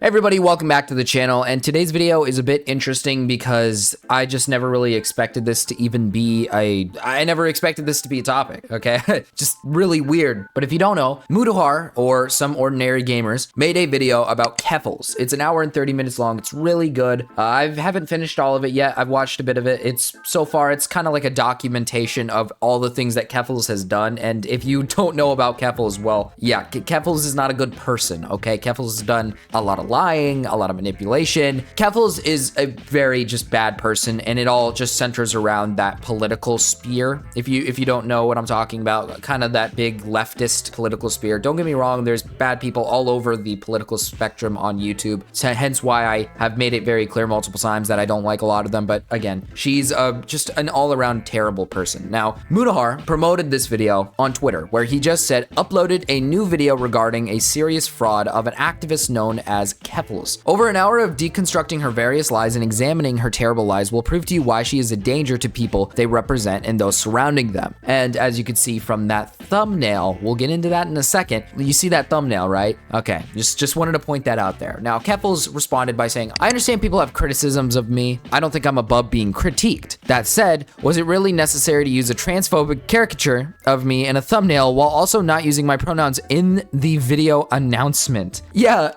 Hey everybody, welcome back to the channel, and today's video is a bit interesting because I just never really expected this to even be I never expected this to be a topic, okay? Just really weird. But if you don't know, Mutahar, or Some Ordinary Gamers, made a video about Keffals. It's an hour and 30 minutes long. It's really good. I haven't finished all of it yet. I've watched a bit of it. So far, it's kind of like a documentation of all the things that Keffals has done, and if you don't know about Keffals, well, yeah, Keffals is not a good person, okay? Keffals has done a lot of lying, a lot of manipulation. Keffals is a very just bad person, and it all just centers around that political sphere. If you don't know what I'm talking about, kind of that big leftist political sphere. Don't get me wrong, there's bad people all over the political spectrum on YouTube, so hence why I have made it very clear multiple times that I don't like a lot of them. But again, she's just an all-around terrible person. Now, Mutahar promoted this video on Twitter, where he just said, uploaded a new video regarding a serious fraud of an activist known as Keffals. Over an hour of deconstructing her various lies and examining her terrible lies will prove to you why she is a danger to people they represent and those surrounding them. And as you can see from that thumbnail, we'll get into that in a second. You see that thumbnail, right? Okay, just wanted to point that out there. Now, Keffals responded by saying, I understand people have criticisms of me. I don't think I'm above being critiqued. That said, was it really necessary to use a transphobic caricature of me in a thumbnail while also not using my pronouns in the video announcement? Yeah,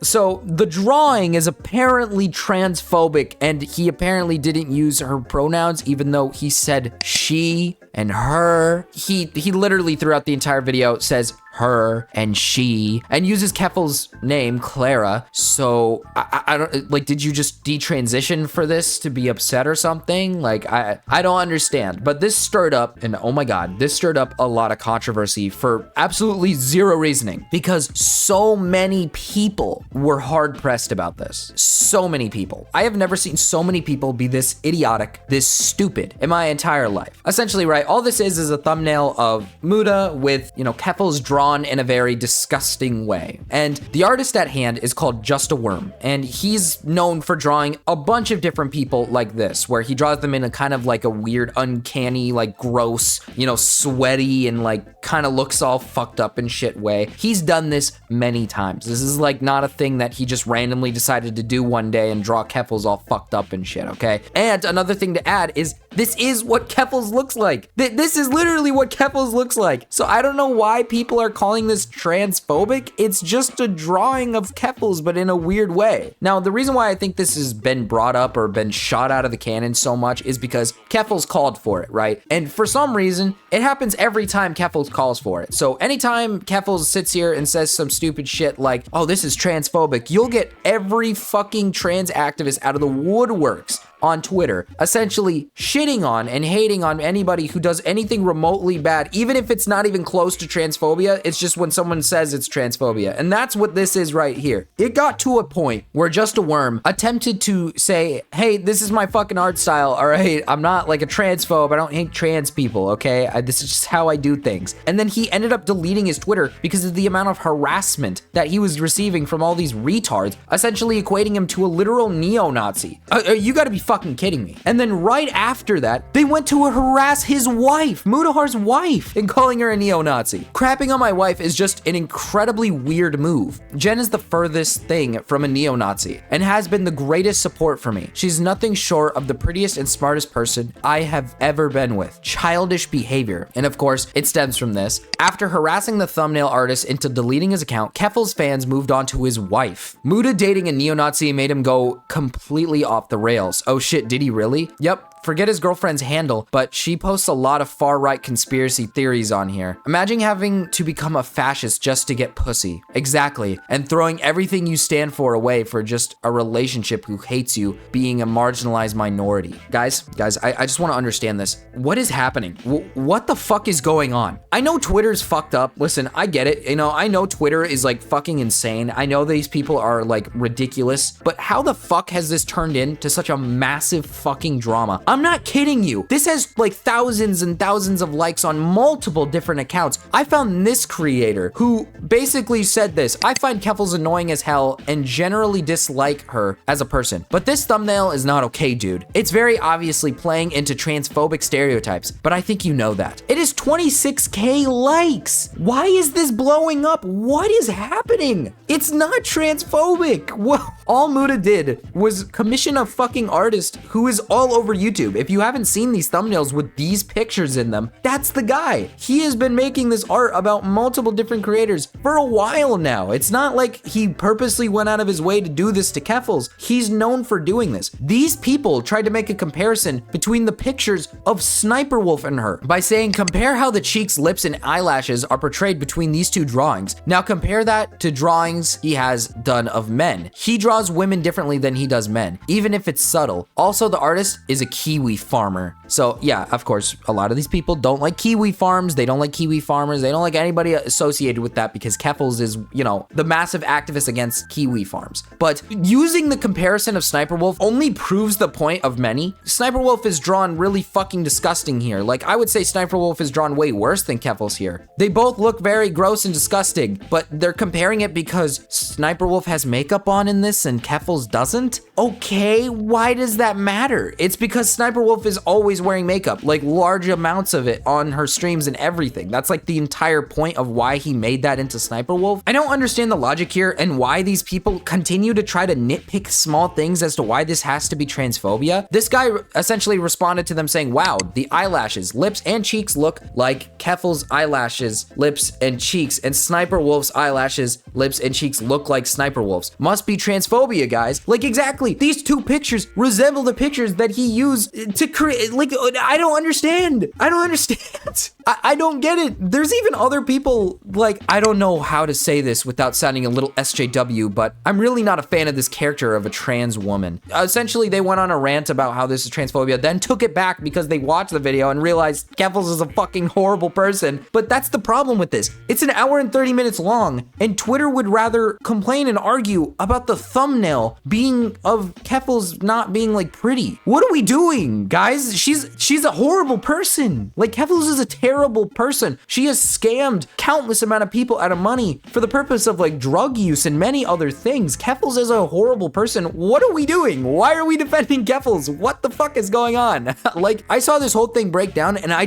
so the drawing is apparently transphobic, and he apparently didn't use her pronouns, even though he said she and her. He literally throughout the entire video says her and she, and uses Keffals' name, Clara. So I don't, like, did you just detransition for this to be upset or something? Like, I don't understand. But this stirred up, and oh my god, this stirred up a lot of controversy for absolutely zero reasoning, because so many people were hard pressed about this. So many people. I have never seen so many people be this idiotic, this stupid in my entire life. Essentially, right, all this is a thumbnail of Muta with, you know, Keffals drawn in a very disgusting way. And the artist at hand is called Justaworm, and he's known for drawing a bunch of different people like this, where he draws them in a kind of like a weird, uncanny, like gross, you know, sweaty and like kind of looks all fucked up and shit way. He's done this many times. This is like not a thing that he just randomly decided to do one day and draw Keffals all fucked up and shit, okay? And another thing to add is this is what Keffals looks like. This is literally what Keffals looks like. So I don't know why people are calling this transphobic. It's just a drawing of Keffals, but in a weird way. Now, the reason why I think this has been brought up or been shot out of the cannon so much is because Keffals called for it, right? And for some reason, it happens every time Keffals calls for it. So anytime Keffals sits here and says some stupid shit like, oh, this is transphobic, you'll get every fucking trans activist out of the woodworks on Twitter, essentially shitting on and hating on anybody who does anything remotely bad, even if it's not even close to transphobia. It's just when someone says it's transphobia. And that's what this is right here. It got to a point where Justaworm attempted to say, hey, this is my fucking art style, all right? I'm not like a transphobe. I don't hate trans people, okay? This is just how I do things. And then he ended up deleting his Twitter because of the amount of harassment that he was receiving from all these retards, essentially equating him to a literal neo-Nazi. You gotta be fucking kidding me. And then right after that, they went to harass his wife, Mutahar's wife, and calling her a neo-Nazi. Crapping on my wife is just an incredibly weird move. Jen is the furthest thing from a neo-Nazi and has been the greatest support for me. She's nothing short of the prettiest and smartest person I have ever been with. Childish behavior. And of course, it stems from this. After harassing the thumbnail artist into deleting his account, Keffals fans moved on to his wife. Muta dating a neo-Nazi made him go completely off the rails. Oh shit, did he really? Yep. Forget his girlfriend's handle, but she posts a lot of far-right conspiracy theories on here. Imagine having to become a fascist just to get pussy. Exactly. And throwing everything you stand for away for just a relationship who hates you being a marginalized minority. Guys, I just want to understand this. What is happening? What the fuck is going on? I know Twitter's fucked up. Listen, I get it. You know, I know Twitter is like fucking insane. I know these people are like ridiculous, but how the fuck has this turned into such a massive fucking drama? I'm not kidding you. This has like thousands and thousands of likes on multiple different accounts. I found this creator who basically said this: I find Keffals annoying as hell and generally dislike her as a person. But this thumbnail is not okay, dude. It's very obviously playing into transphobic stereotypes, but I think you know that. It is 26K likes. Why is this blowing up? What is happening? It's not transphobic. Well, all Muta did was commission a fucking artist who is all over YouTube. If you haven't seen these thumbnails with these pictures in them, that's the guy. He has been making this art about multiple different creators for a while now. It's not like he purposely went out of his way to do this to Keffals. He's known for doing this. These people tried to make a comparison between the pictures of Sniper Wolf and her by saying, compare how the cheeks, lips, and eyelashes are portrayed between these two drawings. Now compare that to drawings he has done of men. He draws women differently than he does men, even if it's subtle. Also, the artist is a kiwi farmer. So yeah, of course, a lot of these people don't like kiwi farms. They don't like kiwi farmers. They don't like anybody associated with that because Keffals is, you know, the massive activist against kiwi farms. But using the comparison of Sniper Wolf only proves the point of many. Sniper Wolf is drawn really fucking disgusting here. Like, I would say Sniper Wolf is drawn way worse than Keffals here. They both look very gross and disgusting, but they're comparing it because Sniper Wolf has makeup on in this and Keffals doesn't? Okay, why does that matter? It's because Sniper Wolf is always wearing makeup, like large amounts of it on her streams and everything. That's like the entire point of why he made that into Sniper Wolf. I don't understand the logic here and why these people continue to try to nitpick small things as to why this has to be transphobia. This guy essentially responded to them saying, wow, the eyelashes, lips, and cheeks look like Keffals' eyelashes, lips, and cheeks, and Sniper Wolf's eyelashes, lips, and cheeks look like Sniper Wolf's. Must be transphobia, guys. Like, exactly. These two pictures resemble the pictures that he used to create. Like, I don't understand. I don't understand. I don't get it. There's even other people, like, I don't know how to say this without sounding a little SJW, but I'm really not a fan of this character of a trans woman. Essentially, they went on a rant about how this is transphobia, then took it back because they watched the video and realized Keffals is a fucking horrible person. But that's the problem with this. It's an hour and 30 minutes long, and Twitter would rather complain and argue about the thumbnail being of Keffals not being, like, pretty. What are we doing, guys? She's a horrible person. Like, Keffals is a terrible person. She has scammed countless amount of people out of money for the purpose of, like, drug use and many other things. Keffals is a horrible person. What are we doing? Why are we defending Keffals? What the fuck is going on? Like, I saw this whole thing break down and I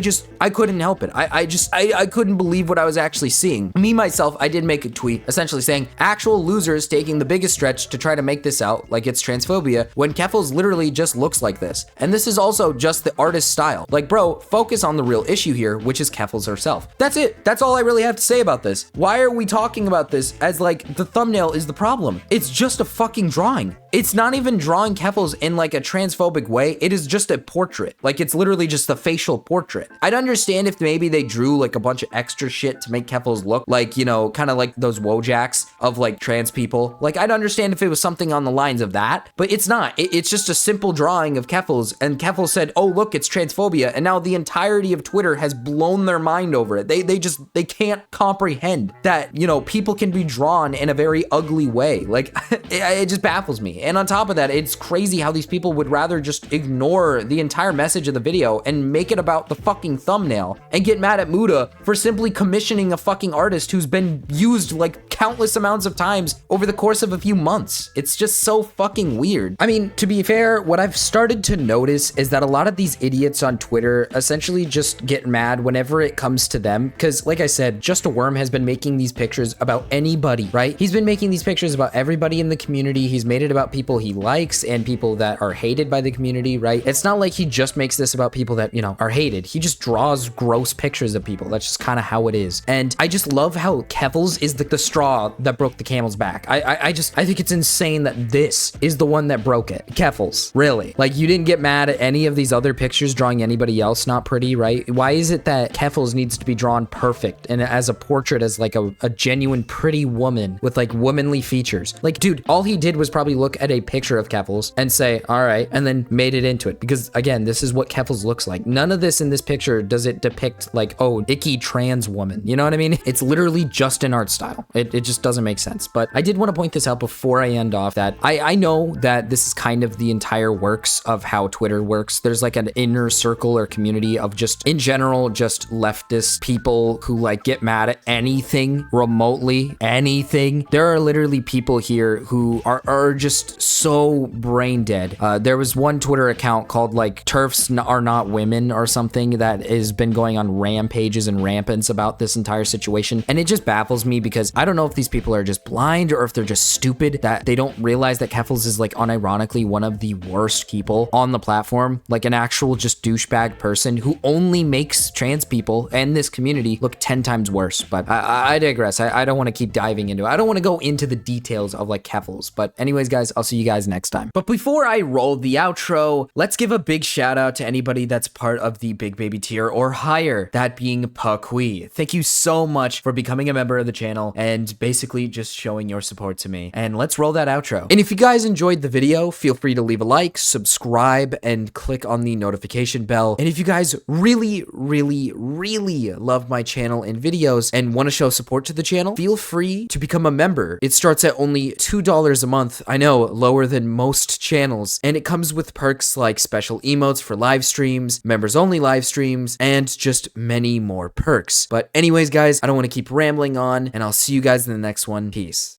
couldn't help it. I couldn't believe what I was actually seeing. Me, myself, I did make a tweet essentially saying actual losers taking the biggest stretch to try to make this out like it's transphobia when Keffals literally just looks like this. And this is also just the artist's style. Like, bro, focus on the real issue here, which is Keffals herself. That's it. That's all I really have to say about this. Why are we talking about this as like the thumbnail is the problem? It's just a fucking drawing. It's not even drawing Keffals in like a transphobic way. It is just a portrait. Like, it's literally just a facial portrait. I'd understand if maybe they drew like a bunch of extra shit to make Keffals look like, you know, kind of like those Wojaks of like trans people. Like, I'd understand if it was something on the lines of that, but it's not. It's just a simple drawing of Keffals, and Keffals said, oh, look, it's transphobia. And now the entirety of Twitter has blown their mind over it. They can't comprehend that, you know, people can be drawn in a very ugly way. Like, it just baffles me. And on top of that, it's crazy how these people would rather just ignore the entire message of the video and make it about the fucking thumbnail and get mad at Muta for simply commissioning a fucking artist who's been used like countless amounts of times over the course of a few months. It's just so fucking weird. I mean, to be fair, what I've started to notice is that a lot of these idiots on Twitter essentially just get mad whenever it comes to them. Because like I said, Justaworm has been making these pictures about anybody, right? He's been making these pictures about everybody in the community. He's made it about people he likes and people that are hated by the community, right? It's not like he just makes this about people that, you know, are hated. He just draws gross pictures of people. That's just kind of how it is. And I just love how Keffals is the straw that broke the camel's back. I think it's insane that this is the one that broke it. Keffals, really? Like, you didn't get mad at any of these other pictures drawing anybody else not pretty, right? Why is it that Keffals needs to be drawn perfect and as a portrait as like a genuine pretty woman with like womanly features? Like, dude, all he did was probably look at a picture of Keffals and say, all right, and then made it into it. Because again, this is what Keffals looks like. None of this in this picture does it depict like, oh, icky trans woman. You know what I mean? It's literally just an art style. It just doesn't make sense. But I did want to point this out before I end off that I know that this is kind of the entire works of how Twitter Twitter works. There's like an inner circle or community of just, in general, just leftist people who like get mad at anything remotely, anything. There are literally people here who are just so brain dead. There was one Twitter account called like TERFs are not women or something that has been going on rampages and rampants about this entire situation. And it just baffles me because I don't know if these people are just blind or if they're just stupid that they don't realize that Keffals is like unironically one of the worst people on the platform, like an actual just douchebag person who only makes trans people and this community look 10 times worse. But I digress. I don't want to keep diving into it. I don't want to go into the details of like Keffals. But anyways, guys, I'll see you guys next time. But before I roll the outro, let's give a big shout out to anybody that's part of the Big Baby tier or higher, that being Pakui. Thank you so much for becoming a member of the channel and basically just showing your support to me. And let's roll that outro. And if you guys enjoyed the video, feel free to leave a like, subscribe, and click on the notification bell. And if you guys really love my channel and videos and want to show support to the channel, feel free to become a member. It starts at only $2 a month. I know, lower than most channels. And it comes with perks like special emotes for live streams, members only live streams, and just many more perks. But anyways, guys, I don't want to keep rambling on, and I'll see you guys in the next one. Peace.